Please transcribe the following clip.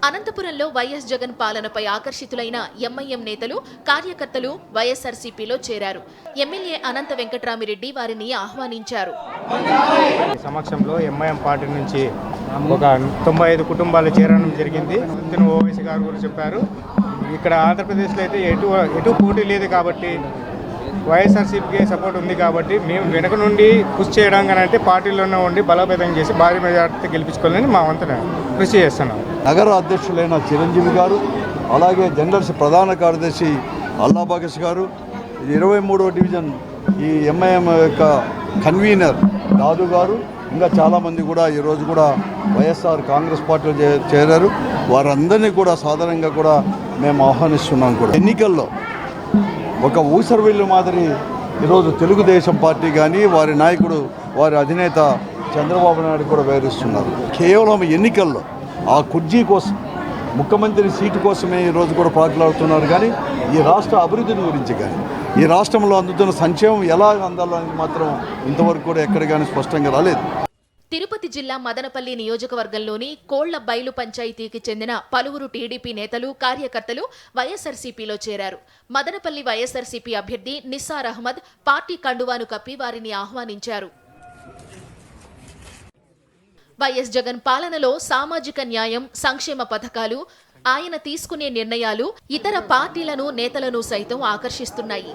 అనంతపురంలో వైఎస్ జగన్ పాలనపై ఆకర్షితులైన ఎంఐఎం నేతలు, కార్యకర్తలు వైఎస్ఆర్సీపీలో చేరారు. ఎమ్మెల్యే అనంత వెంకట్రామిరెడ్డి వారిని ఆహ్వానించారు. సమక్షంలో ఎంఐఎం పార్టీ నుంచి ఒక 95 కుటుంబాలు చేరడం జరిగింది. ఓవైసీ గారు కూడా చెప్పారు. ఇక్కడ ఆంధ్రప్రదేశ్లో అయితే ఎటు పోటీ లేదు కాబట్టి వైఎస్ఆర్సీపీకి సపోర్ట్ ఉంది కాబట్టి మేము వెనక నుండి కృషి చేయడం అంటే పార్టీలోనే ఉండి బలోపేతం చేసి భారీ మెజార్టీతో గెలిపించుకోవాలని మా వంతున కృషి చేస్తున్నాం. నగర అధ్యక్షులైన చిరంజీవి గారు, అలాగే జనరల్స్ ప్రధాన కార్యదర్శి అల్లా బాగస్ గారు, 23వ డివిజన్ ఈ ఎంఐఎం యొక్క కన్వీనర్ దాదు గారు, ఇంకా చాలామంది కూడా ఈరోజు కూడా వైఎస్ఆర్ కాంగ్రెస్ పార్టీలో చేరారు. వారందరినీ కూడా సాధారణంగా కూడా మేము ఆహ్వానిస్తున్నాం. కూడా ఎన్నికల్లో ఒక ఊసరవిల్లు మాదిరి ఈరోజు తెలుగుదేశం పార్టీ కానీ వారి నాయకుడు, వారి అధినేత చంద్రబాబు నాయుడు కూడా వివరిస్తున్నారు. కేవలం ఎన్నికల్లో ఆ కుర్చీ కోసం, ముఖ్యమంత్రి సీటు కోసమే ఈరోజు కూడా పాటలాడుతున్నారు. కానీ ఈ రాష్ట్ర అభివృద్ధిని గురించి కానీ, ఈ రాష్ట్రంలో అందుతున్న సంక్షేమం ఎలా అందాలని మాత్రం ఇంతవరకు కూడా ఎక్కడ కానీ స్పష్టంగా రాలేదు. తిరుపతి జిల్లా మదనపల్లి నియోజకవర్గంలోని కోళ్ల బైలు పంచాయతీకి చెందిన పలువురు టీడీపీ నేతలు, కార్యకర్తలు వైఎస్ఆర్సీపీలో చేరారు. మదనపల్లి వైఎస్ఆర్సీపీ అభ్యర్థి నిస్సార్ అహ్మద్ పార్టీ కండువాను కప్పి వారిని ఆహ్వానించారు. వైఎస్ జగన్ పాలనలో సామాజిక న్యాయం, సంక్షేమ పథకాలు, ఆయన తీసుకునే నిర్ణయాలు ఇతర పార్టీలను, నేతలను సైతం ఆకర్షిస్తున్నాయి.